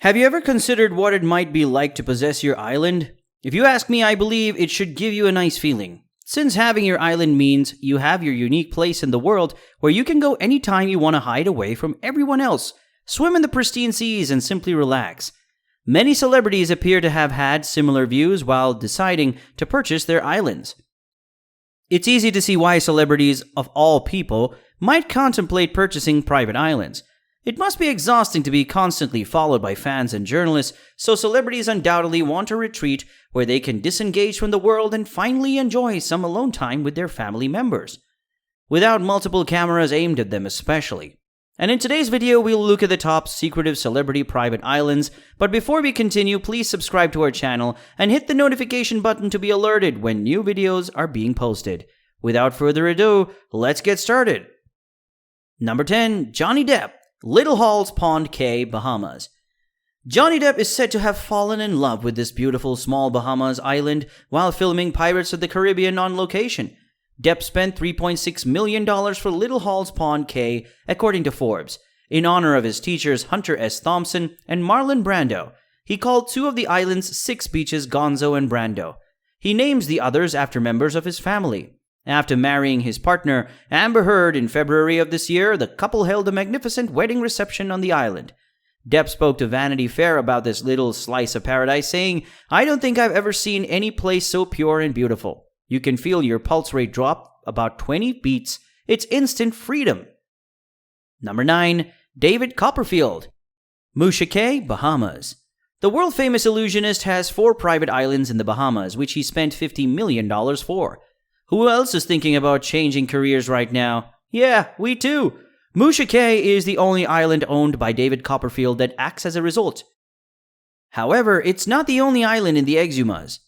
Have you ever considered what it might be like to possess your island? If you ask me, I believe it should give you a nice feeling. Since having your island means you have your unique place in the world where you can go anytime you want to hide away from everyone else, swim in the pristine seas, and simply relax. Many celebrities appear to have had similar views while deciding to purchase their islands. It's easy to see why celebrities of all people might contemplate purchasing private islands. It must be exhausting to be constantly followed by fans and journalists, so celebrities undoubtedly want a retreat where they can disengage from the world and finally enjoy some alone time with their family members, without multiple cameras aimed at them especially. And in today's video, we'll look at the top secretive celebrity private islands, but before we continue, please subscribe to our channel and hit the notification button to be alerted when new videos are being posted. Without further ado, let's get started. Number 10. Johnny Depp, Little Halls Pond Cay, Bahamas. Johnny Depp is said to have fallen in love with this beautiful small Bahamas island while filming Pirates of the Caribbean on location. Depp spent $3.6 million for Little Halls Pond Cay, according to Forbes, in honor of his teachers Hunter S. Thompson and Marlon Brando. He called two of the island's 6 beaches Gonzo and Brando. He names the others after members of his family. After marrying his partner, Amber Heard, in February of this year, the couple held a magnificent wedding reception on the island. Depp spoke to Vanity Fair about this little slice of paradise, saying, "I don't think I've ever seen any place so pure and beautiful. You can feel your pulse rate drop about 20 beats. It's instant freedom." Number 9. David Copperfield, Musha Cay, Bahamas. The world-famous illusionist has 4 private islands in the Bahamas, which he spent $50 million for. Who else is thinking about changing careers right now? Yeah, we too. Musha Cay is the only island owned by David Copperfield that acts as a resort. However, it's not the only island in the Exumas.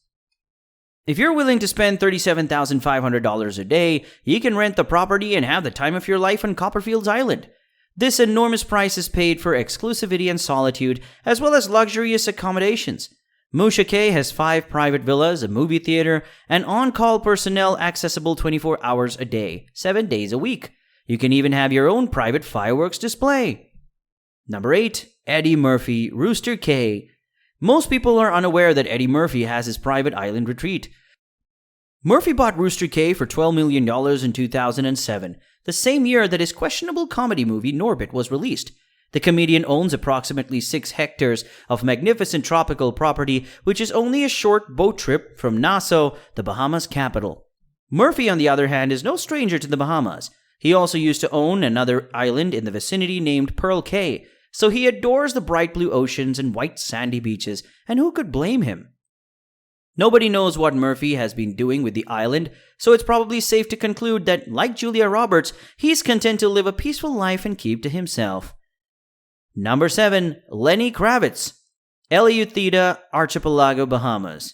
If you're willing to spend $37,500 a day, you can rent the property and have the time of your life on Copperfield's Island. This enormous price is paid for exclusivity and solitude, as well as luxurious accommodations. Musha Cay has 5 private villas, a movie theater, and on-call personnel accessible 24 hours a day, 7 days a week. You can even have your own private fireworks display. Number 8. Eddie Murphy, Rooster Cay. Most people are unaware that Eddie Murphy has his private island retreat. Murphy bought Rooster Cay for $12 million in 2007, the same year that his questionable comedy movie Norbit was released. The comedian owns approximately 6 hectares of magnificent tropical property, which is only a short boat trip from Nassau, the Bahamas capital. Murphy, on the other hand, is no stranger to the Bahamas. He also used to own another island in the vicinity named Pearl Cay, so he adores the bright blue oceans and white sandy beaches, and who could blame him? Nobody knows what Murphy has been doing with the island, so it's probably safe to conclude that, like Julia Roberts, he's content to live a peaceful life and keep to himself. Number 7. Lenny Kravitz, Eleuthera Archipelago, Bahamas.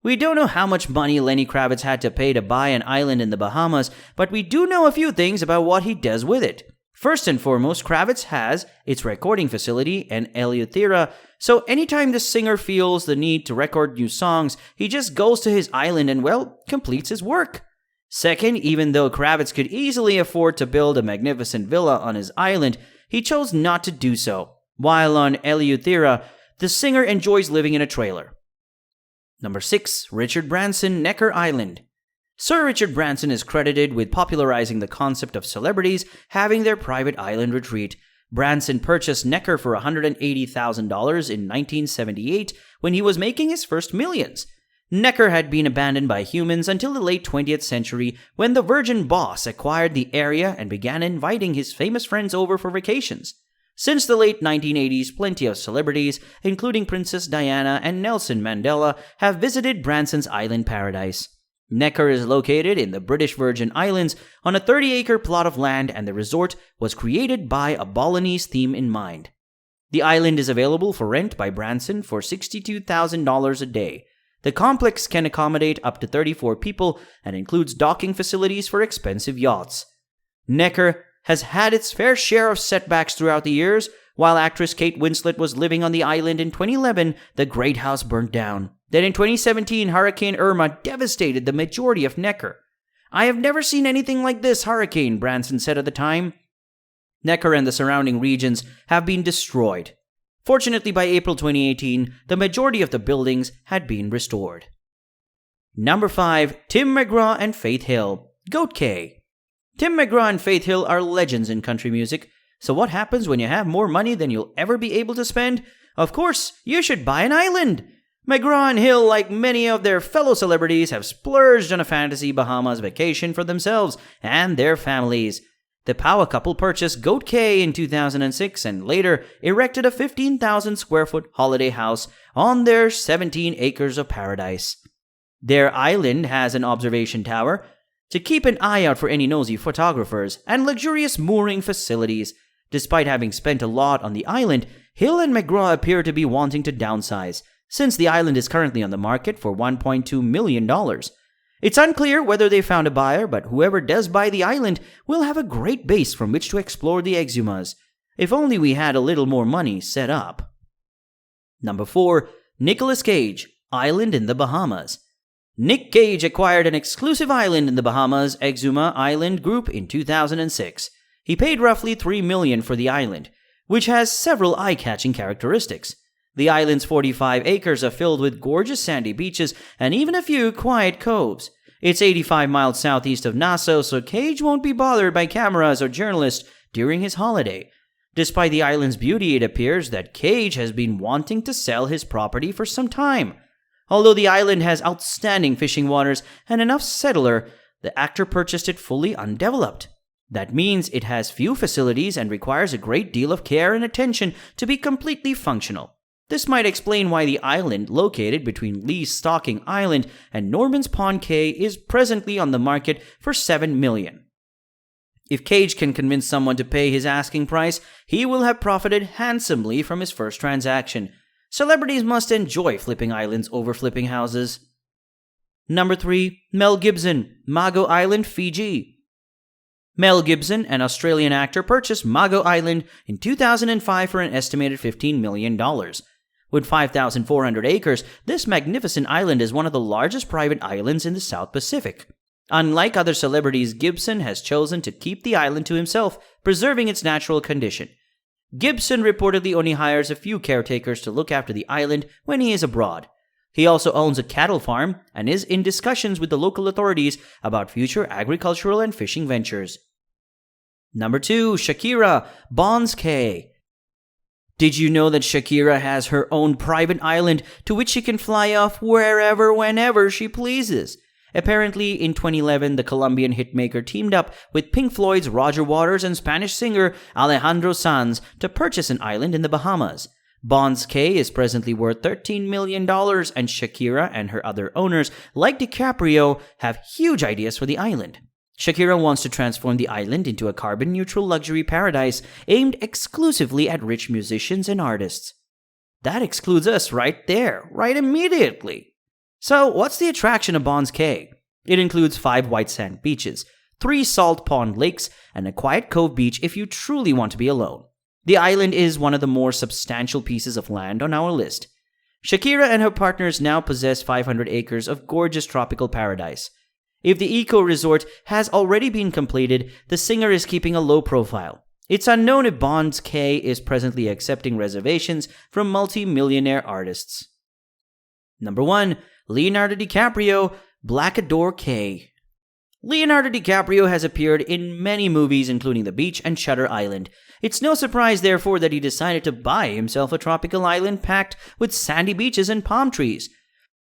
We don't know how much money Lenny Kravitz had to pay to buy an island in the Bahamas, but we do know a few things about what he does with it. First and foremost, Kravitz has its recording facility in Eleuthera, so anytime the singer feels the need to record new songs, he just goes to his island and, well, completes his work. Second, even though Kravitz could easily afford to build a magnificent villa on his island, he chose not to do so. While on Eleuthera, the singer enjoys living in a trailer. Number 6. Richard Branson, Necker Island. Sir Richard Branson is credited with popularizing the concept of celebrities having their private island retreat. Branson purchased Necker for $180,000 in 1978 when he was making his first millions. Necker had been abandoned by humans until the late 20th century when the Virgin boss acquired the area and began inviting his famous friends over for vacations. Since the late 1980s, plenty of celebrities, including Princess Diana and Nelson Mandela, have visited Branson's island paradise. Necker is located in the British Virgin Islands on a 30-acre plot of land, and the resort was created by a Balinese theme in mind. The island is available for rent by Branson for $62,000 a day. The complex can accommodate up to 34 people and includes docking facilities for expensive yachts. Necker has had its fair share of setbacks throughout the years. While actress Kate Winslet was living on the island in 2011, the great house burned down. Then in 2017, Hurricane Irma devastated the majority of Necker. "I have never seen anything like this hurricane," Branson said at the time. Necker and the surrounding regions have been destroyed. Fortunately, by April 2018, the majority of the buildings had been restored. Number 5. Tim McGraw and Faith Hill, Goat Cay. Tim McGraw and Faith Hill are legends in country music. So what happens when you have more money than you'll ever be able to spend? Of course, you should buy an island. McGraw and Hill, like many of their fellow celebrities, have splurged on a fantasy Bahamas vacation for themselves and their families. The power couple purchased Goat Cay in 2006 and later erected a 15,000 square foot holiday house on their 17 acres of paradise. Their island has an observation tower to keep an eye out for any nosy photographers and luxurious mooring facilities. Despite having spent a lot on the island, Hill and McGraw appear to be wanting to downsize, since the island is currently on the market for $1.2 million. It's unclear whether they found a buyer, but whoever does buy the island will have a great base from which to explore the Exumas. If only we had a little more money set up. Number 4. Nicolas Cage, Island in the Bahamas. Nick Cage acquired an exclusive island in the Bahamas, Exuma Island Group, in 2006. He paid roughly $3 million for the island, which has several eye-catching characteristics. The island's 45 acres are filled with gorgeous sandy beaches and even a few quiet coves. It's 85 miles southeast of Nassau, so Cage won't be bothered by cameras or journalists during his holiday. Despite the island's beauty, it appears that Cage has been wanting to sell his property for some time. Although the island has outstanding fishing waters and enough settler, the actor purchased it fully undeveloped. That means it has few facilities and requires a great deal of care and attention to be completely functional. This might explain why the island, located between Lee's Stocking Island and Norman's Pond Cay, is presently on the market for $7 million. If Cage can convince someone to pay his asking price, he will have profited handsomely from his first transaction. Celebrities must enjoy flipping islands over flipping houses. Number 3. Mel Gibson, Mago Island, Fiji. Mel Gibson, an Australian actor, purchased Mago Island in 2005 for an estimated $15 million. With 5,400 acres, this magnificent island is one of the largest private islands in the South Pacific. Unlike other celebrities, Gibson has chosen to keep the island to himself, preserving its natural condition. Gibson reportedly only hires a few caretakers to look after the island when he is abroad. He also owns a cattle farm and is in discussions with the local authorities about future agricultural and fishing ventures. Number 2. Shakira, Bonds Cay. Did you know that Shakira has her own private island to which she can fly off wherever, whenever she pleases? Apparently, in 2011, the Colombian hitmaker teamed up with Pink Floyd's Roger Waters and Spanish singer Alejandro Sanz to purchase an island in the Bahamas. Bonds Cay is presently worth $13 million, and Shakira and her other owners, like DiCaprio, have huge ideas for the island. Shakira wants to transform the island into a carbon-neutral luxury paradise aimed exclusively at rich musicians and artists. That excludes us right there, right immediately. So, what's the attraction of Bonds Cay? It includes 5 white sand beaches, 3 salt pond lakes, and a quiet cove beach if you truly want to be alone. The island is one of the more substantial pieces of land on our list. Shakira and her partners now possess 500 acres of gorgeous tropical paradise. If the eco-resort has already been completed, the singer is keeping a low profile. It's unknown if Bonds Cay is presently accepting reservations from multi-millionaire artists. Number 1. Leonardo DiCaprio, Blackador Cay. Leonardo DiCaprio has appeared in many movies including The Beach and Shutter Island. It's no surprise, therefore, that he decided to buy himself a tropical island packed with sandy beaches and palm trees.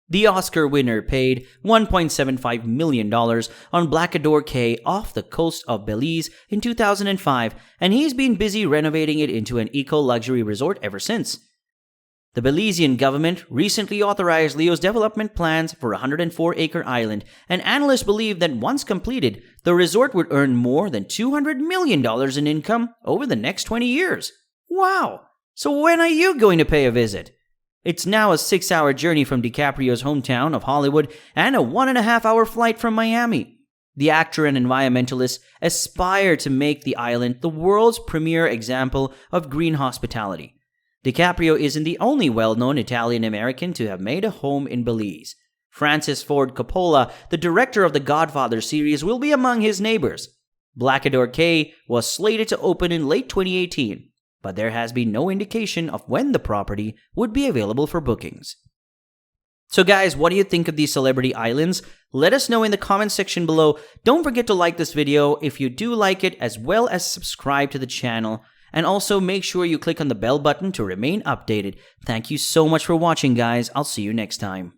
The Oscar winner paid $1.75 million on Blackador Cay off the coast of Belize in 2005, and he's been busy renovating it into an eco-luxury resort ever since. The Belizean government recently authorized Leo's development plans for a 104-acre island, and analysts believe that once completed, the resort would earn more than $200 million in income over the next 20 years. Wow! So when are you going to pay a visit? It's now a 6-hour journey from DiCaprio's hometown of Hollywood and a 1.5-hour flight from Miami. The actor and environmentalist aspire to make the island the world's premier example of green hospitality. DiCaprio isn't the only well-known Italian-American to have made a home in Belize. Francis Ford Coppola, the director of the Godfather series, will be among his neighbors. Blackador Cay was slated to open in late 2018. but there has been no indication of when the property would be available for bookings. So guys, what do you think of these celebrity islands? Let us know in the comment section below. Don't forget to like this video if you do like it, as well as subscribe to the channel. And also make sure you click on the bell button to remain updated. Thank you so much for watching, guys. I'll see you next time.